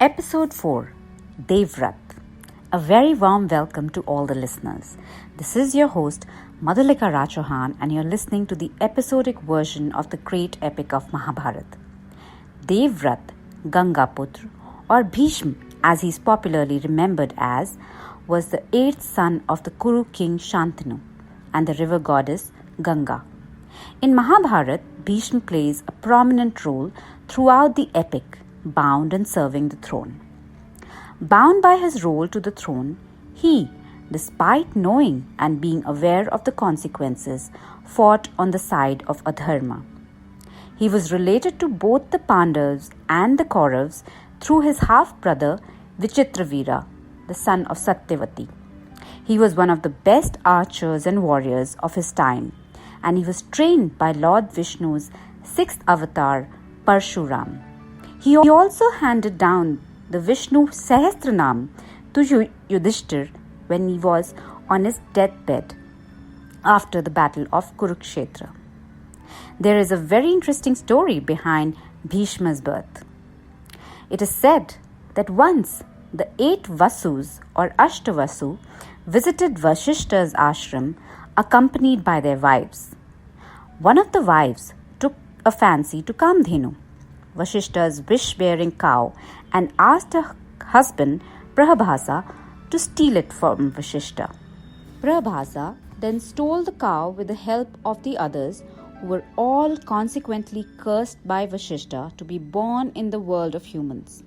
Episode 4 Devvrat. A very warm welcome to all the listeners. This is your host Madhulika Rachauhan and you're listening to the episodic version of the great epic of Mahabharata. Devvrat, Gangaputra or Bhishma as he's popularly remembered as, was the 8th son of the Kuru king Shantanu and the river goddess Ganga. In Mahabharata, Bhishma plays a prominent role throughout the epic, bound and serving the throne. Bound by his role to the throne, he, despite knowing and being aware of the consequences, fought on the side of Adharma. He was related to both the Pandavas and the Kauravas through his half-brother Vichitravira, the son of Satyavati. He was one of the best archers and warriors of his time, and he was trained by Lord Vishnu's sixth avatar, Parshuram. He also handed down the Vishnu Sahasranam to Yudhishthir when he was on his deathbed after the battle of Kurukshetra. There is a very interesting story behind Bhishma's birth. It is said that once the 8 Vasus or Ashtavasu visited Vashishta's ashram accompanied by their wives. One of the wives took a fancy to Kamdhenu, Vashishta's wish-bearing cow, and asked her husband Prahabhasa to steal it from Vashishta. Prahabhasa then stole the cow with the help of the others, who were all consequently cursed by Vashishta to be born in the world of humans.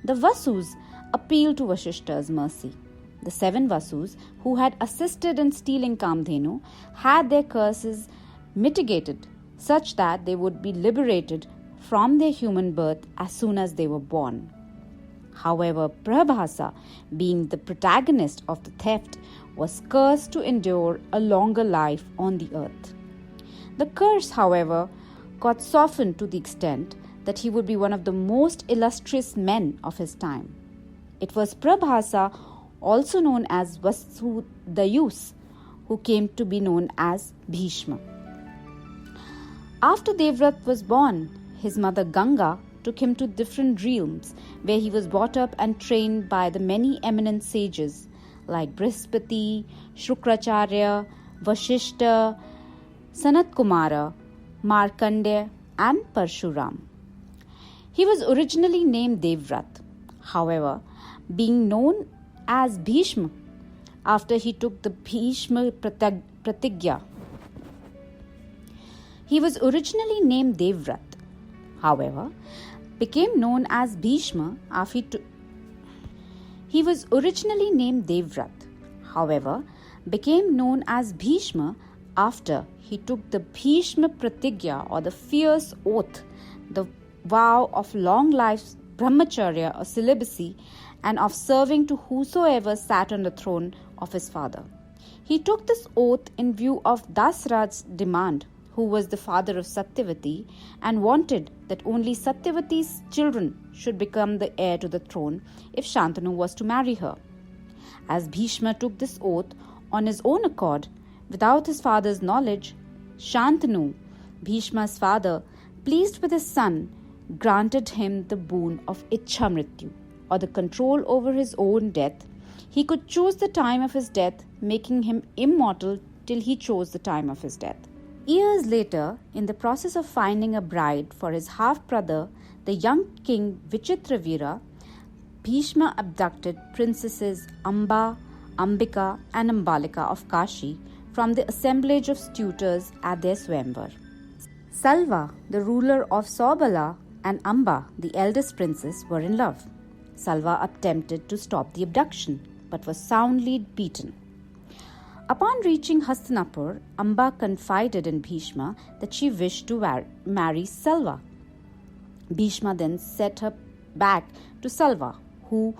The Vasus appealed to Vashishta's mercy. The 7 Vasus who had assisted in stealing Kamdhenu had their curses mitigated such that they would be liberated from their human birth as soon as they were born. However, Prahabhasa, being the protagonist of the theft, was cursed to endure a longer life on the earth. The curse, however, got softened to the extent that he would be one of the most illustrious men of his time. It was Prahabhasa, also known as Vasudayus, who came to be known as Bhishma. After Devvrat was born, his mother Ganga took him to different realms where he was brought up and trained by the many eminent sages like Brihaspati, Shukracharya, Vashishta, Sanat Kumara, Markandeya and Parshuram. He was originally named Devvrat. However, being known as Bhishma after he took the Bhishma Pratigya. He was originally named Devvrat. However, became known as Bhishma after he was originally named Devvrat. However, became known as Bhishma after he took the Bhishma Pratigya or the fierce oath, the vow of long life, brahmacharya or celibacy, and of serving to whosoever sat on the throne of his father. He took this oath in view of Dasraj's demand, who was the father of Satyavati, and wanted that only Satyavati's children should become the heir to the throne if Shantanu was to marry her. As Bhishma took this oath on his own accord, without his father's knowledge, Shantanu, Bhishma's father, pleased with his son, granted him the boon of Ichamrityu, or the control over his own death. He could choose the time of his death, making him immortal till he chose the time of his death. Years later, in the process of finding a bride for his half-brother, the young king Vichitravira, Bhishma abducted princesses Amba, Ambika and Ambalika of Kashi from the assemblage of suitors at their Swayamvar. Salva, the ruler of Saubala, and Amba, the eldest princess, were in love. Salva attempted to stop the abduction, but was soundly beaten. Upon reaching Hastinapur, Amba confided in Bhishma that she wished to marry Salva. Bhishma then sent her back to Salva, who,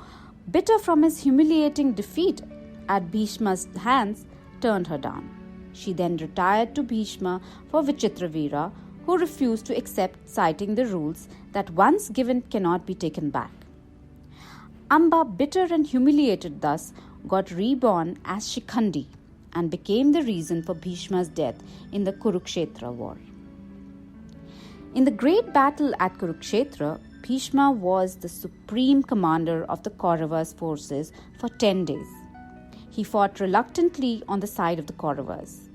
bitter from his humiliating defeat at Bhishma's hands, turned her down. She then retired to Bhishma for Vichitravira, who refused to accept, citing the rules that once given cannot be taken back. Amba, bitter and humiliated thus, got reborn as Shikhandi and became the reason for Bhishma's death in the Kurukshetra war. In the great battle at Kurukshetra, Bhishma was the supreme commander of the Kauravas' forces for 10 days. He fought reluctantly on the side of the Kauravas.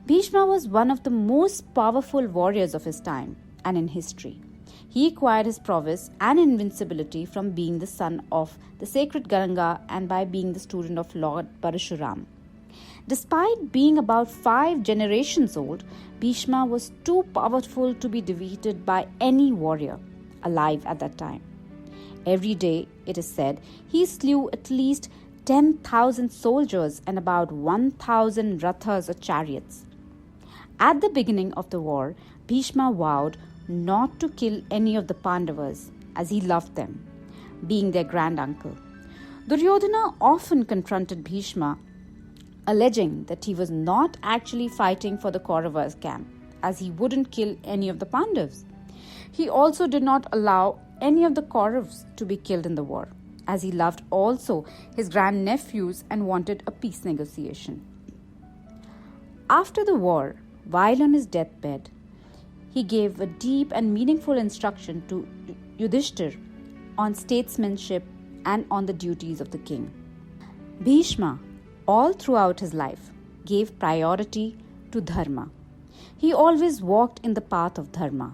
Bhishma was one of the most powerful warriors of his time and in history. He acquired his prowess and invincibility from being the son of the sacred Garanga and by being the student of Lord Parashuram. Despite being about 5 generations old, Bhishma was too powerful to be defeated by any warrior alive at that time. Every day, it is said, he slew at least 10,000 soldiers and about 1,000 rathas or chariots. At the beginning of the war, Bhishma vowed not to kill any of the Pandavas as he loved them, being their granduncle. Duryodhana often confronted Bhishma, alleging that he was not actually fighting for the Kauravas' camp, as he wouldn't kill any of the Pandavas. He also did not allow any of the Kauravas to be killed in the war, as he loved also his grandnephews and wanted a peace negotiation. After the war, while on his deathbed, he gave a deep and meaningful instruction to Yudhishthir on statesmanship and on the duties of the king. Bhishma, all throughout his life, gave priority to dharma. He always walked in the path of dharma.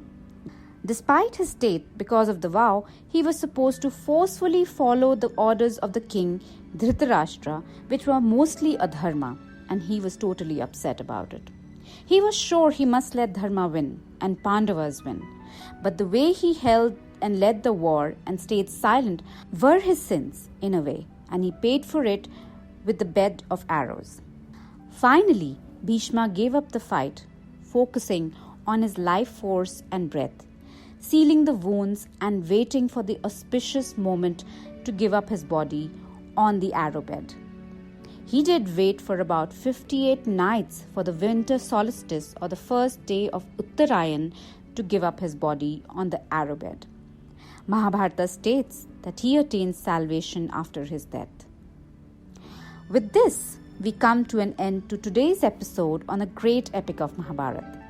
Despite his state, because of the vow, he was supposed to forcefully follow the orders of the king Dhritarashtra, which were mostly adharma, and he was totally upset about it. He was sure he must let dharma win and Pandavas win, but the way he held and led the war and stayed silent were his sins in a way, and he paid for it with the bed of arrows. Finally, Bhishma gave up the fight, focusing on his life force and breath, sealing the wounds and waiting for the auspicious moment to give up his body on the arrow bed. He did wait for about 58 nights for the winter solstice or the first day of Uttarayan to give up his body on the arrow bed. Mahabharata states that he attained salvation after his death. With this, we come to an end to today's episode on the great epic of Mahabharata.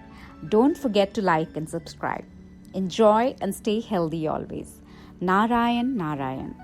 Don't forget to like and subscribe. Enjoy and stay healthy always. Narayan, Narayan.